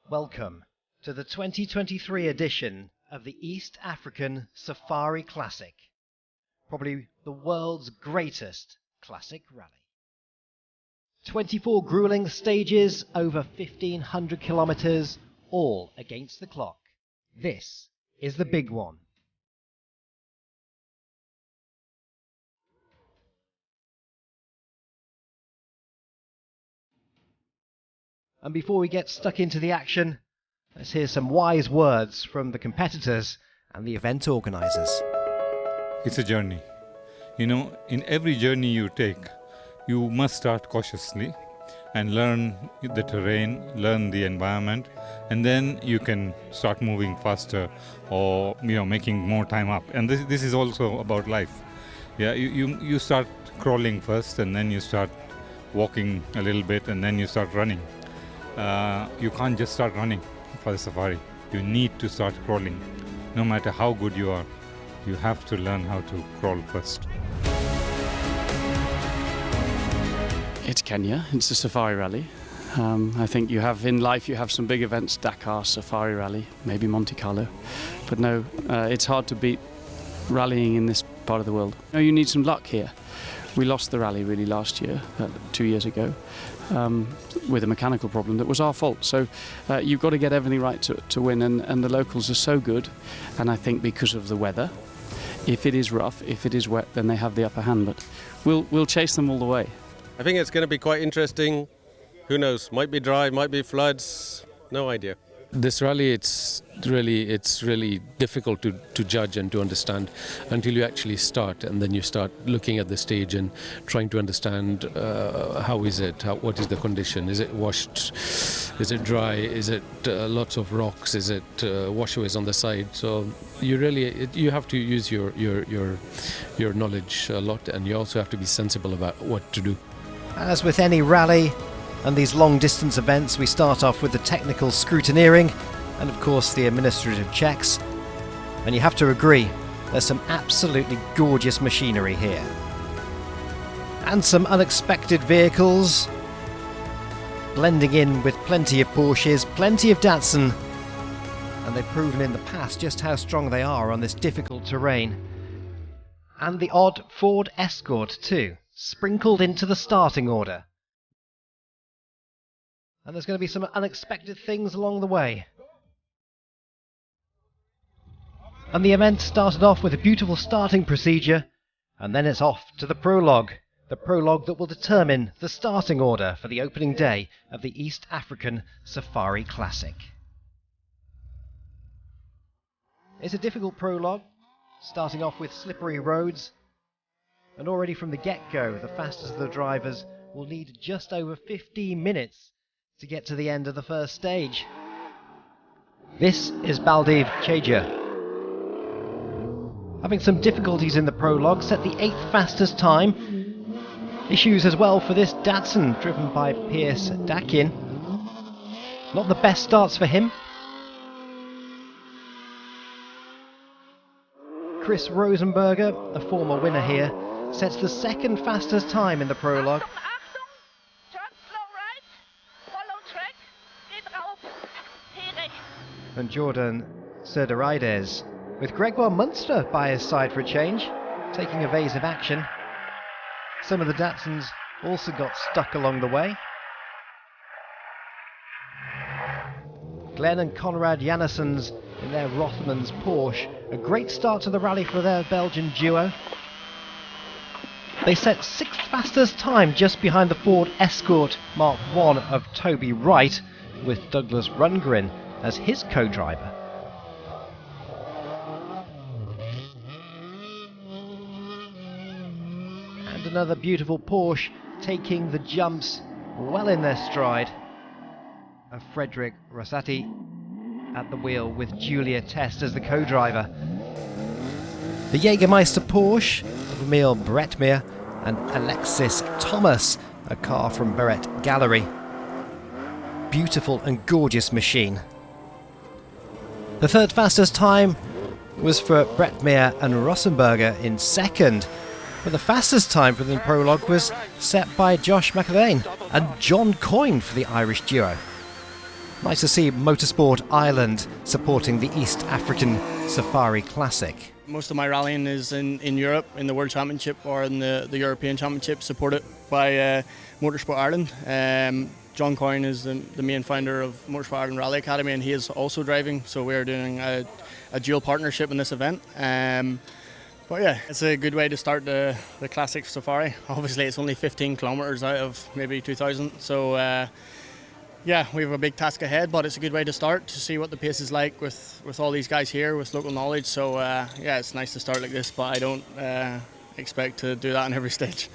Welcome to the 2023 edition of the East African Safari Classic, probably the world's greatest classic rally. 24 grueling stages, over 1,500 kilometers, all against the clock. This is the big one. And before we get stuck into the action, let's hear some wise words from the competitors and the event organisers. It's a journey. In every journey you take, you must start cautiously and learn the terrain, learn the environment, and then you can start moving faster or making more time up. And this is also about life. Yeah, you start crawling first, and then you start walking a little bit, and then you start running. You can't just start running for the safari. You need to start crawling. No matter how good you are, you have to learn how to crawl first. It's Kenya. It's a safari rally. I think in life you have some big events, Dakar, Safari Rally, maybe Monte Carlo. But no, it's hard to beat rallying in this part of the world. You need some luck here. We lost the rally really last year, 2 years ago, with a mechanical problem that was our fault. So you've got to get everything right to win, and the locals are so good. And I think because of the weather, if it is rough, if it is wet, then they have the upper hand. But we'll chase them all the way. I think it's going to be quite interesting. Who knows? Might be dry, might be floods. No idea. This rally, it's really difficult to judge and to understand until you actually start, and then you start looking at the stage and trying to understand how is it, what is the condition, is it washed, is it dry, is it lots of rocks, is it washaways on the side. So you have to use your knowledge a lot, and you also have to be sensible about what to do. As with any rally and these long-distance events, we start off with the technical scrutineering and, of course, the administrative checks. And you have to agree, there's some absolutely gorgeous machinery here. And some unexpected vehicles, blending in with plenty of Porsches, plenty of Datsun. And they've proven in the past just how strong they are on this difficult terrain. And the odd Ford Escort too, sprinkled into the starting order. And there's going to be some unexpected things along the way. And the event started off with a beautiful starting procedure, and then it's off to the prologue that will determine the starting order for the opening day of the East African Safari Classic. It's a difficult prologue, starting off with slippery roads, and already from the get-go, the fastest of the drivers will need just over 15 minutes to get to the end of the first stage. This is Baldev Cheja. Having some difficulties in the prologue, set the 8th fastest time. Issues as well for this Datsun, driven by Piers Dakin. Not the best starts for him. Chris Rosenberger, a former winner here, sets the 2nd fastest time in the prologue. And Jordan Serderaides, with Gregoire Munster by his side for a change, taking evasive action. Some of the Datsuns also got stuck along the way. Glenn and Conrad Jannessens in their Rothmans Porsche. A great start to the rally for their Belgian duo. They set 6th fastest time just behind the Ford Escort Mark I of Toby Wright, with Douglas Rundgren as his co-driver. And another beautiful Porsche taking the jumps well in their stride of Frederic Rosati at the wheel with Julia Test as the co-driver. The Jägermeister Porsche of Emil Bretmeier and Alexis Thomas, a car from Barrett Gallery. Beautiful and gorgeous machine. The 3rd fastest time was for Bretmeier and Rosenberger in 2nd, but the fastest time for the prologue was set by Josh McIlvaine and John Coyne for the Irish duo. Nice to see Motorsport Ireland supporting the East African Safari Classic. Most of my rallying is in Europe, in the World Championship or in the European Championship, supported by Motorsport Ireland. John Coyne is the main founder of Motorsport Ireland Rally Academy, and he is also driving, so we are doing a dual partnership in this event. But yeah, it's a good way to start the Classic Safari. Obviously it's only 15 kilometres out of maybe 2,000, so yeah, we have a big task ahead, but it's a good way to start, to see what the pace is like with all these guys here with local knowledge. So yeah, it's nice to start like this, but I don't expect to do that on every stage.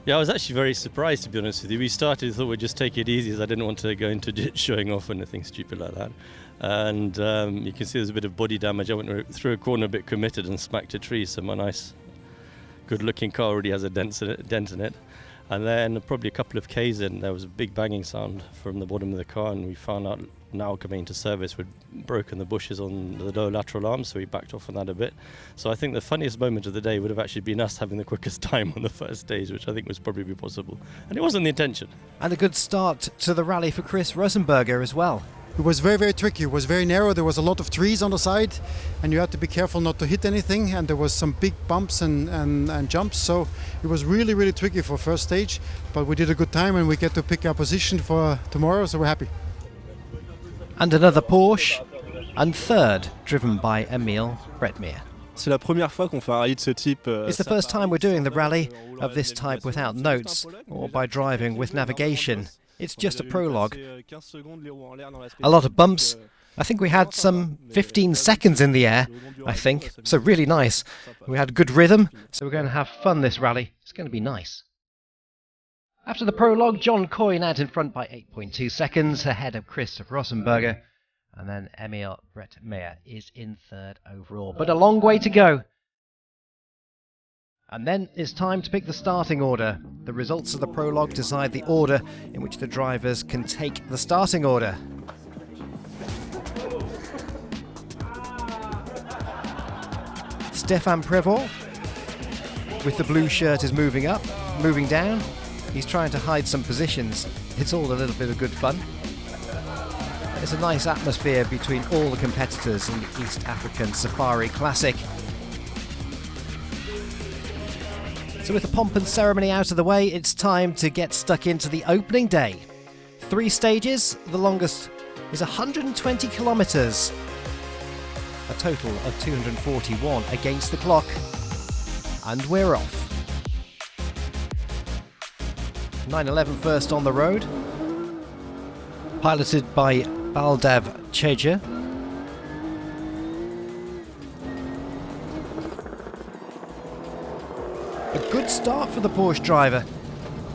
Yeah, I was actually very surprised, to be honest with you. We started, thought we'd just take it easy, as I didn't want to go into showing off or anything stupid like that. And you can see there's a bit of body damage. I went through a corner a bit committed and smacked a tree, so my nice, good-looking car already has a dent in it. And then probably a couple of Ks in, there was a big banging sound from the bottom of the car, and we found out now coming into service we'd broken the bushes on the lower lateral arm, so we backed off on that a bit. So I think the funniest moment of the day would have actually been us having the quickest time on the first stage, which I think was probably possible. And it wasn't the intention. And a good start to the rally for Chris Rosenberger as well. It was very, very tricky. It was very narrow. There was a lot of trees on the side, and you had to be careful not to hit anything. And there was some big bumps and jumps. So it was really, really tricky for first stage. But we did a good time, and we get to pick our position for tomorrow. So we're happy. And another Porsche, and third, driven by Emil Bretmeier. C'est la première fois qu'on fait un rallye de ce type. It's the first time we're doing the rally of this type without notes or by driving with navigation. It's just a prologue. A lot of bumps. I think we had some 15 seconds in the air, I think. So really nice. We had good rhythm, so we're going to have fun this rally. It's going to be nice. After the prologue, John Coyne out in front by 8.2 seconds, ahead of Chris Rosenberger. And then Emil Bretmeier is in third overall. But a long way to go. And then it's time to pick the starting order. The results of the prologue decide the order in which the drivers can take the starting order. Stefan Prévost with the blue shirt is moving up, moving down. He's trying to hide some positions. It's all a little bit of good fun. It's a nice atmosphere between all the competitors in the East African Safari Classic. So with the pomp and ceremony out of the way, it's time to get stuck into the opening day. 3 stages, the longest is 120 kilometres. A total of 241 against the clock. And we're off. 911 first on the road. Piloted by Baldav Cheja. A good start for the Porsche driver.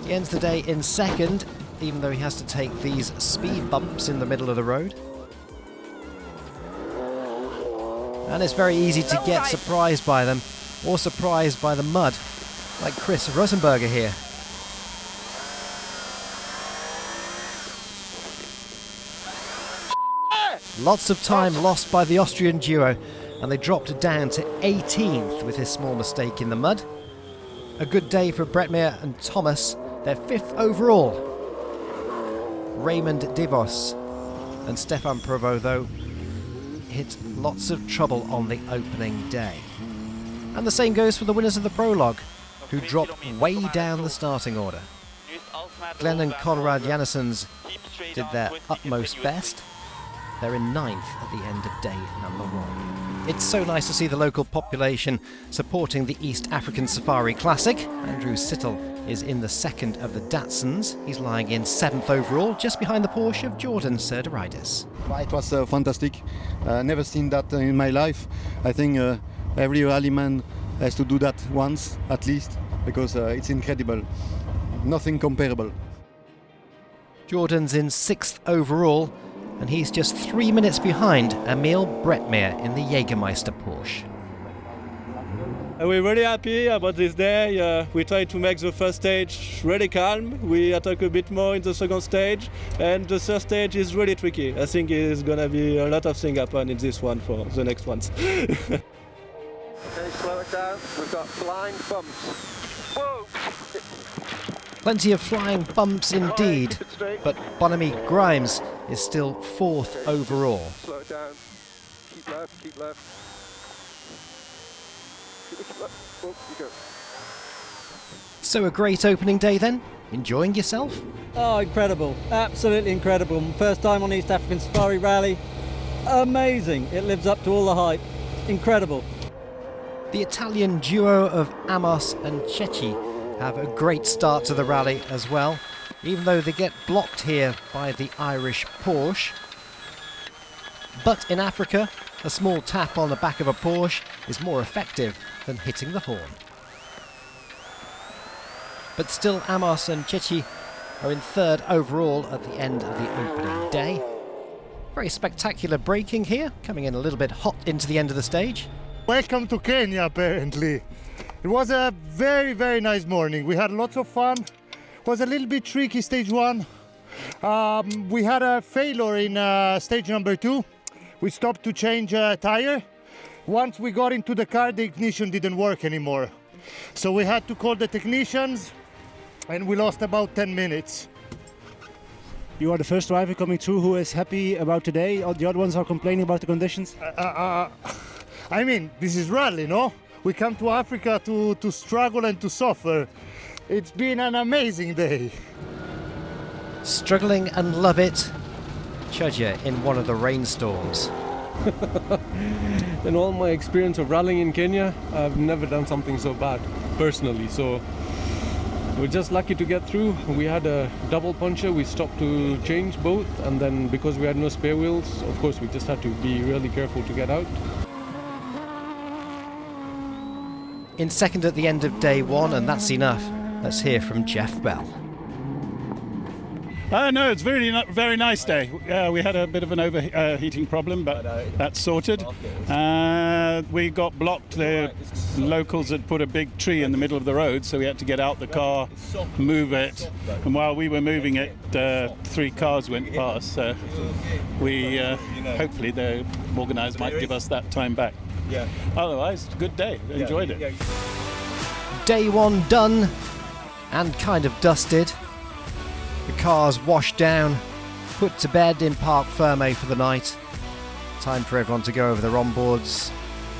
He ends the day in second, even though he has to take these speed bumps in the middle of the road. And it's very easy to get surprised by them, or surprised by the mud, like Chris Rosenberger here. Lots of time lost by the Austrian duo, and they dropped down to 18th with his small mistake in the mud. A good day for Bretmeier and Thomas, they're 5th overall. Raymond Devos and Stefan Prévost, though, hit lots of trouble on the opening day. And the same goes for the winners of the prologue, who dropped way down the starting order. Glenn and Conrad Janissens did their utmost best. They're in 9th at the end of day number 1. It's so nice to see the local population supporting the East African Safari Classic. Andrew Sittel is in the 2nd of the Datsuns. He's lying in 7th overall, just behind the Porsche of Jordan Serderidis. It was fantastic. Never seen that in my life. I think every rallyman has to do that once at least, because it's incredible. Nothing comparable. Jordan's in 6th overall, and he's just 3 minutes behind Emil Bretmeier in the Jägermeister Porsche. We're really happy about this day. We tried to make the first stage really calm. We attack a bit more in the second stage, and the third stage is really tricky. I think it's gonna be a lot of things happen in this one for the next ones. Okay, slow it down. We've got blind bumps. Whoa! Plenty of flying bumps indeed, but Bonamy Grimes is still 4th overall. Slow it down. Keep left, keep left. Keep left. Oh, you go. So a great opening day then? Enjoying yourself? Oh, incredible. Absolutely incredible. First time on East African Safari Rally. Amazing. It lives up to all the hype. Incredible. The Italian duo of Amos and Cecchi have a great start to the rally as well, even though they get blocked here by the Irish Porsche. But in Africa, a small tap on the back of a Porsche is more effective than hitting the horn. But still, Amos and Cecchi are in 3rd overall at the end of the opening day. Very spectacular braking here, coming in a little bit hot into the end of the stage. Welcome to Kenya, apparently. It was a very, very nice morning. We had lots of fun. It was a little bit tricky, stage 1. We had a failure in stage number 2. We stopped to change a tire. Once we got into the car, the ignition didn't work anymore. So we had to call the technicians, and we lost about 10 minutes. You are the first driver coming through who is happy about today. All the other ones are complaining about the conditions. I mean, this is rally, no? We come to Africa to struggle and to suffer. It's been an amazing day. Struggling and love it. Chudja in one of the rainstorms. In all my experience of rallying in Kenya, I've never done something so bad, personally. So we're just lucky to get through. We had a double puncture. We stopped to change both, and then because we had no spare wheels, of course we just had to be really careful to get out. In 2nd at the end of day 1, and that's enough. Let's hear from Jeff Bell. No, it's very nice day. We had a bit of an overheating problem, but that's sorted. We got blocked. The locals had put a big tree in the middle of the road, so we had to get out the car, move it. And while we were moving it, 3 cars went past. So we hopefully the organisers might give us that time back. Otherwise, good day. Enjoyed it. Day 1 done and kind of dusted. The cars washed down, put to bed in Parc Ferme for the night. Time for everyone to go over their onboards,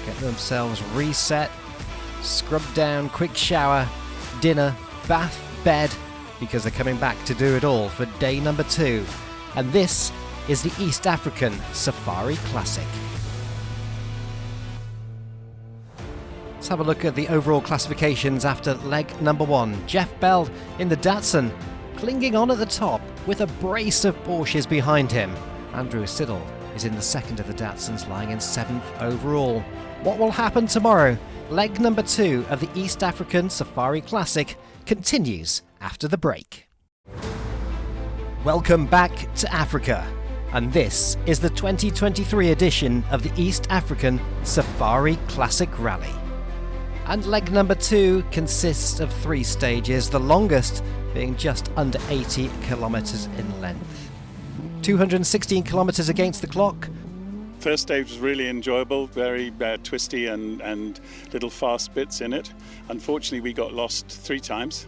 get themselves reset, scrubbed down, quick shower, dinner, bath, bed, because they're coming back to do it all for day number 2. And this is the East African Safari Classic. Let's have a look at the overall classifications after leg number 1. Jeff Bell in the Datsun, clinging on at the top with a brace of Porsches behind him. Andrew Siddle is in the 2nd of the Datsuns, lying in 7th overall. What will happen tomorrow? Leg number 2 of the East African Safari Classic continues after the break. Welcome back to Africa, and this is the 2023 edition of the East African Safari Classic Rally. And leg number 2 consists of 3 stages, the longest being just under 80 kilometres in length. 216 kilometres against the clock. First stage was really enjoyable, very twisty and little fast bits in it. Unfortunately, we got lost 3 times,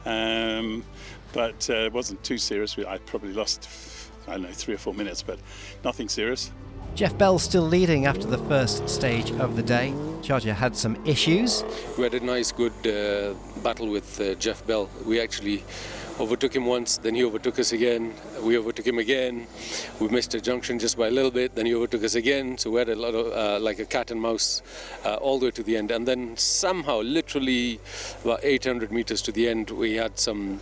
but it wasn't too serious. I probably lost, 3 or 4 minutes, but nothing serious. Jeff Bell still leading after the first stage of the day. Chudja had some issues. We had a nice, good battle with Jeff Bell. We actually overtook him once, then he overtook us again. We overtook him again. We missed a junction just by a little bit, then he overtook us again. So we had a lot of, like a cat and mouse, all the way to the end. And then somehow, literally about 800 meters to the end, we had some,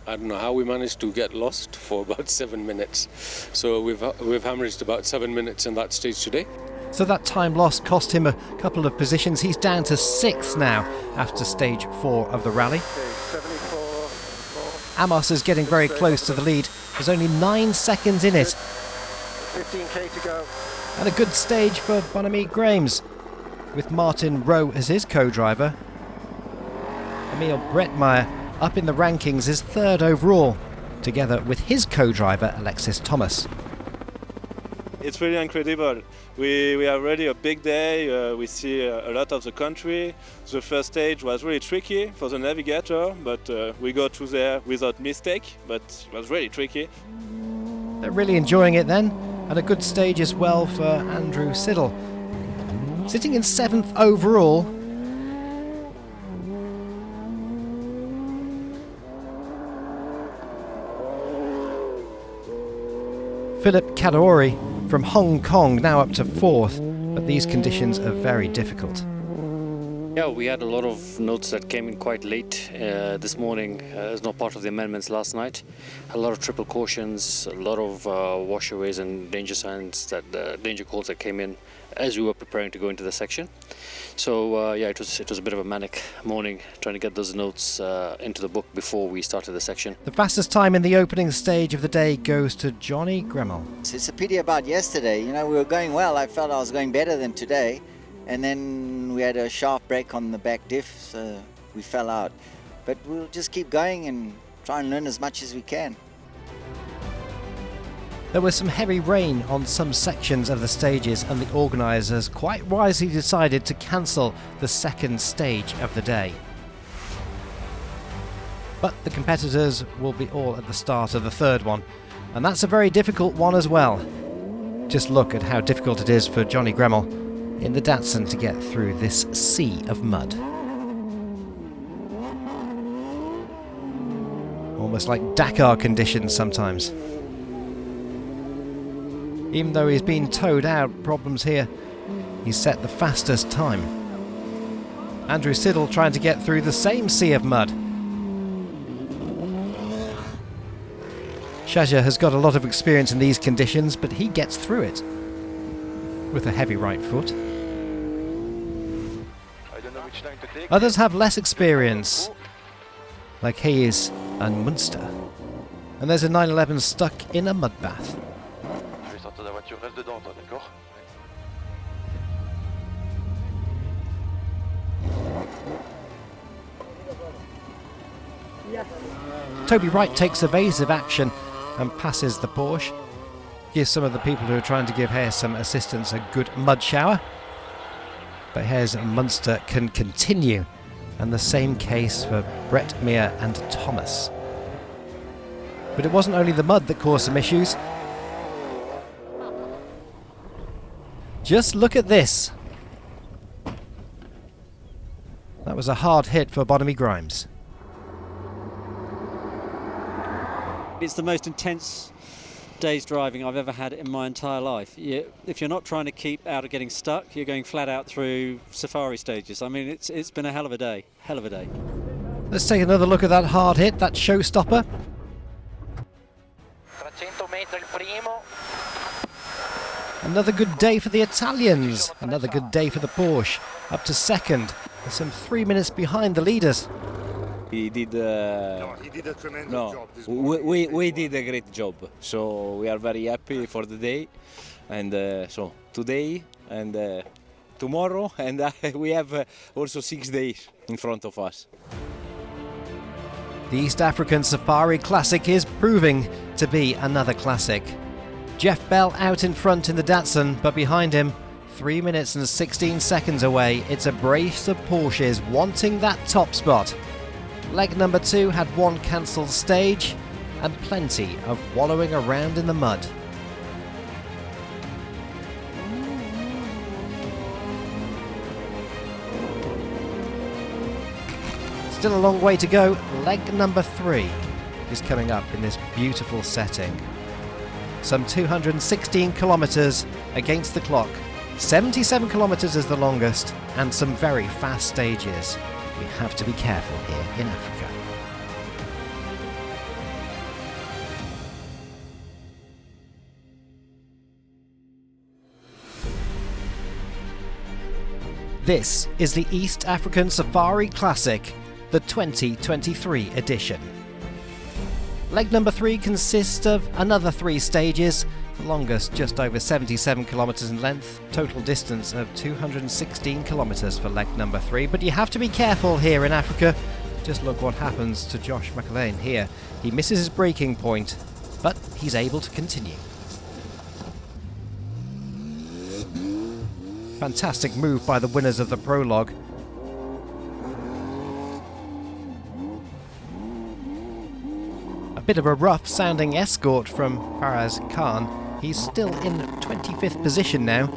I don't know how we managed to get lost for about 7 minutes. So we've hemorrhaged about 7 minutes in that stage today. So that time lost cost him a couple of positions. He's down to 6th now after stage 4 of the rally. Amos is getting very close to the lead. There's only 9 seconds in it. 15k to go. And a good stage for Bonamy Grimes, with Martin Rowe as his co-driver. Emil Bretmeyer up in the rankings is 3rd overall, together with his co-driver Alexis Thomas. It's really incredible. We have really a big day. We see a lot of the country. The first stage was really tricky for the navigator, but we got through there without mistake, but it was really tricky. They're really enjoying it then, and a good stage as well for Andrew Siddle. Sitting in 7th overall. Philip Kadori from Hong Kong now up to 4th, but these conditions are very difficult. Yeah, we had a lot of notes that came in quite late this morning as not part of the amendments last night. A lot of triple cautions, a lot of washaways and danger signs, danger calls that came in as we were preparing to go into the section. So yeah, it was a bit of a manic morning trying to get those notes into the book before we started the section. The fastest time in the opening stage of the day goes to Johnny Gremmel. It's a pity about yesterday. You know, we were going well. I felt I was going better than today. And then we had a sharp break on the back diff, so we fell out. But we'll just keep going and try and learn as much as we can. There was some heavy rain on some sections of the stages, and the organisers quite wisely decided to cancel the second stage of the day. But the competitors will be all at the start of the third one, and that's a very difficult one as well. Just look at how difficult it is for Johnny Gremmel in the Datsun to get through this sea of mud. Almost like Dakar conditions sometimes. Even though he's been towed out, problems here, he's set the fastest time. Andrew Siddle trying to get through the same sea of mud. Shaja has got a lot of experience in these conditions, but he gets through it with a heavy right foot. Others have less experience, like Hayes and Munster. And there's a 911 stuck in a mud bath. Toby Wright takes evasive action and passes the Porsche. Gives some of the people who are trying to give Hayes some assistance a good mud shower. But Hayes and Munster can continue, and the same case for Brett, Meir and Thomas. But it wasn't only the mud that caused some issues. Just look at this. That was a hard hit for Bonamy Grimes. It's the most intense day's driving I've ever had in my entire life. If you're not trying to keep out of getting stuck, you're going flat out through safari stages. I mean, it's been a hell of a day. Hell of a day. Let's take another look at that hard hit, that showstopper. Another good day for the Italians. Another good day for the Porsche. Up to second. With some 3 minutes behind the leaders. He did. He did a tremendous job this morning. We did a great job. So we are very happy for the day, and so today and tomorrow, and we have also 6 days in front of us. The East African Safari Classic is proving to be another classic. Jeff Bell out in front in the Datsun, but behind him, 3 minutes and 16 seconds away, it's a brace of Porsches wanting that top spot. Leg number 2 had one cancelled stage and plenty of wallowing around in the mud. Still a long way to go. Leg number 3 is coming up in this beautiful setting. Some 216 kilometres against the clock. 77 kilometres is the longest, and some very fast stages. We have to be careful here in Africa. This is the East African Safari Classic, the 2023 edition. Leg number 3 consists of another 3 stages, the longest just over 77 kilometres in length, total distance of 216 kilometres for leg number 3. But you have to be careful here in Africa. Just look what happens to Josh McElwain here. He misses his braking point, but he's able to continue. Fantastic move by the winners of the prologue. A bit of a rough sounding escort from Faraz Khan. He's still in 25th position now.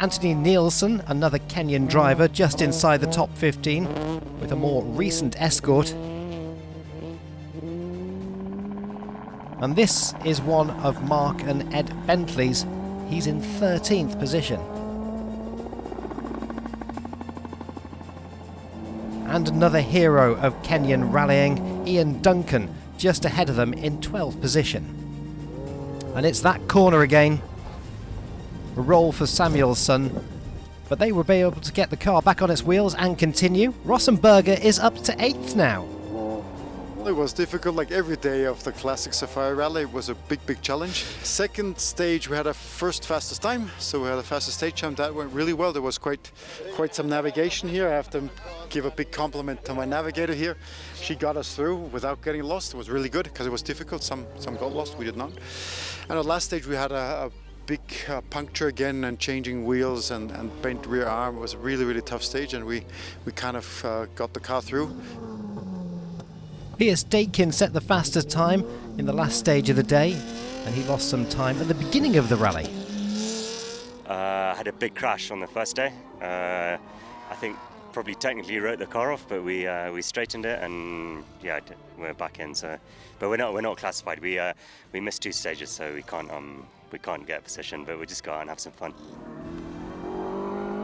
Anthony Nielsen, another Kenyan driver, just inside the top 15 with a more recent escort. And this is one of Mark and Ed Bentley's. He's in 13th position. And another hero of Kenyan rallying, Ian Duncan, just ahead of them in 12th position. And it's that corner again. A roll for Samuelsson, but they will be able to get the car back on its wheels and continue. Rossenberger is up to 8th now. It was difficult, like every day of the classic Safari Rally. It was a big challenge. Second stage we had a first fastest time, so we had a fastest stage time. That went really well. There was quite some navigation here. I have to give a big compliment to my navigator here. She got us through without getting lost. It was really good because it was difficult. Some got lost, we did not. And at last stage we had a big puncture again and changing wheels and bent rear arm. It was a really tough stage, and we kind of got the car through. Piers Dakin set the fastest time in the last stage of the day, and he lost some time at the beginning of the rally. Had a big crash on the first day. I think probably technically wrote the car off, but we straightened it, and yeah, we're back in. So, but we're not classified. We missed 2 stages, so we can't get a position. But we just go out and have some fun.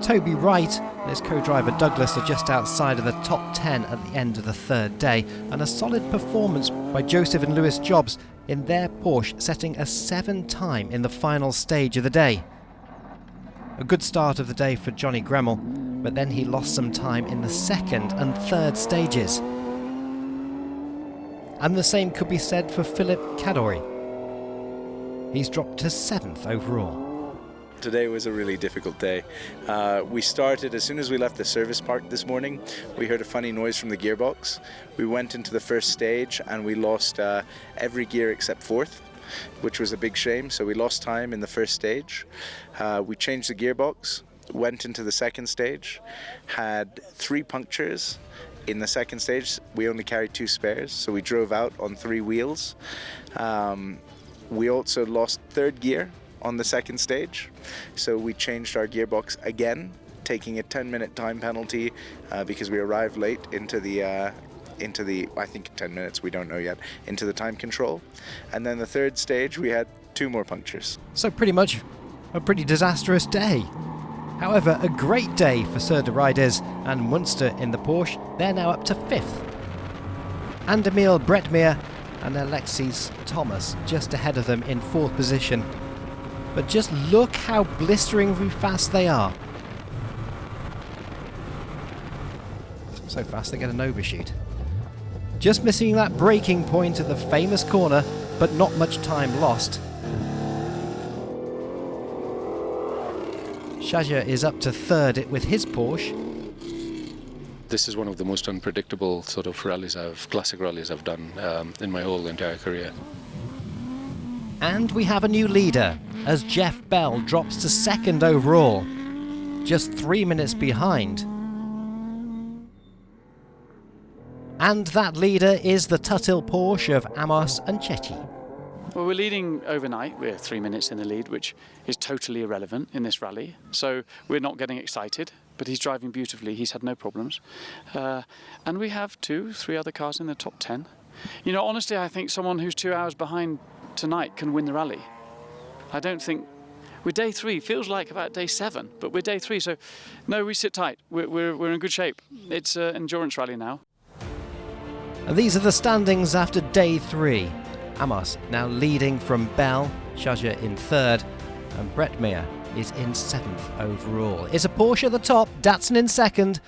Toby Wright and his co-driver Douglas are just outside of the top 10 at the end of the third day, and a solid performance by Joseph and Lewis Jobs in their Porsche, setting a 7 time in the final stage of the day. A good start of the day for Johnny Gremmel, but then he lost some time in the second and third stages. And the same could be said for Philip Kadori. He's dropped to 7th overall. Today was a really difficult day. We started, as soon as we left the service park this morning, we heard a funny noise from the gearbox. We went into the first stage and we lost every gear except 4th, which was a big shame, so we lost time in the first stage. We changed the gearbox, went into the second stage, had 3 punctures. In the second stage, we only carried 2 spares, so we drove out on 3 wheels. We also lost 3rd gear on the second stage, so we changed our gearbox again, taking a 10-minute time penalty because we arrived late into the I think 10 minutes, we don't know yet, into the time control. And then the 3rd stage we had 2 more punctures. So pretty much a pretty disastrous day. However, a great day for Sir de Riders and Munster in the Porsche. They're now up to 5th. And Emil Bretmeier and Alexis Thomas just ahead of them in 4th position. But just look how blisteringly fast they are. So fast they get an overshoot. Just missing that braking point at the famous corner, but not much time lost. Shaja is up to 3rd with his Porsche. This is one of the most unpredictable sort of classic rallies I've done in my whole entire career. And we have a new leader, as Jeff Bell drops to 2nd overall, just 3 minutes behind. And that leader is the Tuthill Porsche of Amos and Chetty. Well, we're leading overnight. We're 3 minutes in the lead, which is totally irrelevant in this rally. So we're not getting excited, but he's driving beautifully. He's had no problems. And we have 2-3 other cars in the top 10. You know, honestly, I think someone who's 2 hours behind tonight can win the rally. I don't think we're day 3. Feels like about day 7, but we're day 3. So no, we sit tight. We're in good shape. It's an endurance rally now. And these are the standings after day 3. Amos now leading from Bell, Shaja in 3rd, and Bretmeier is in 7th overall. It's a Porsche at the top, Datsun in 2nd,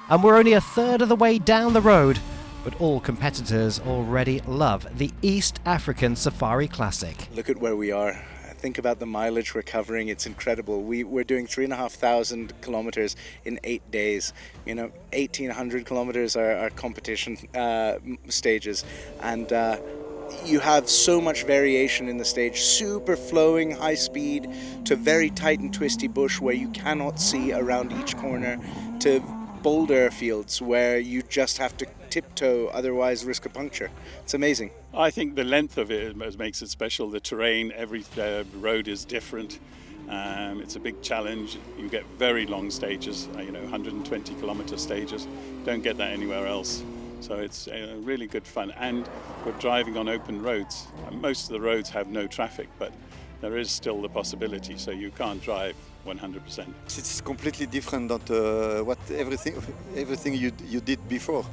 and we're only a third of the way down the road, but all competitors already love the East African Safari Classic. Look at where we are. Think about the mileage we're covering. It's incredible. We're doing 3,500 kilometers in 8 days. You know, 1,800 kilometers are competition stages, and you have so much variation in the stage, super flowing, high speed, to very tight and twisty bush where you cannot see around each corner, to boulder fields where you just have to tiptoe, otherwise risk a puncture. It's amazing. I think the length of it makes it special. The terrain, every road is different. It's a big challenge. You get very long stages, 120 kilometer stages. Don't get that anywhere else. So it's really good fun. And we're driving on open roads. Most of the roads have no traffic, but there is still the possibility, so you can't drive 100%. It's completely different than what everything you did before.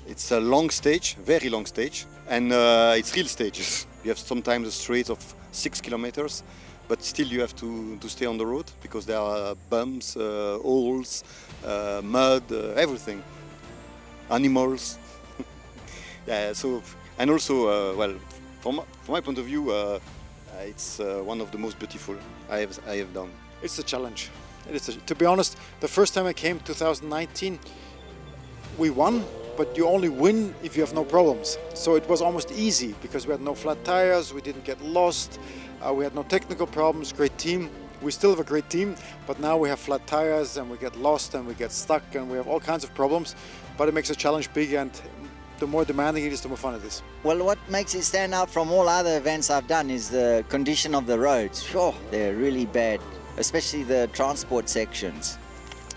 It's a long stage, very long stage, and it's real stages. You have sometimes a straight of 6 kilometers, but still you have to stay on the road because there are bumps, holes, mud, everything, animals. Yeah. So, and also, well, from my point of view, it's one of the most beautiful I have done. It's a challenge. To be honest, the first time I came, 2019, we won, but you only win if you have no problems. So it was almost easy because we had no flat tires, we didn't get lost, we had no technical problems, great team. We still have a great team, but now we have flat tires and we get lost and we get stuck and we have all kinds of problems, but it makes the challenge big, and the more demanding it is, the more fun it is. Well, what makes it stand out from all other events I've done is the condition of the roads. Sure, they're really bad, especially the transport sections.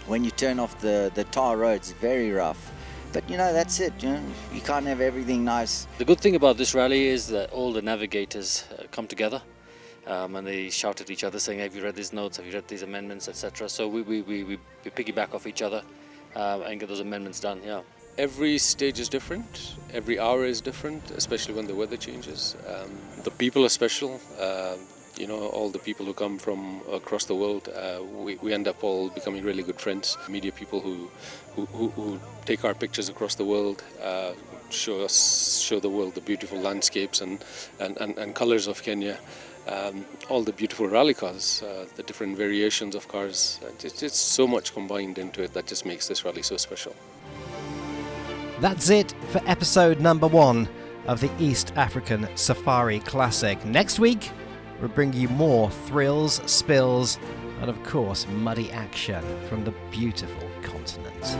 When you turn off the tar roads, very rough. But that's it, you can't have everything nice. The good thing about this rally is that all the navigators come together and they shout at each other saying, have you read these notes, have you read these amendments, etc. So we piggyback off each other and get those amendments done, yeah. Every stage is different, every hour is different, especially when the weather changes. The people are special. All the people who come from across the world, we end up all becoming really good friends. Media people who take our pictures across the world, show the world the beautiful landscapes and colors of Kenya. All the beautiful rally cars, the different variations of cars. It's so much combined into it that just makes this rally so special. That's it for episode number 1 of the East African Safari Classic. Next week, we'll bring you more thrills, spills, and of course, muddy action from the beautiful continent.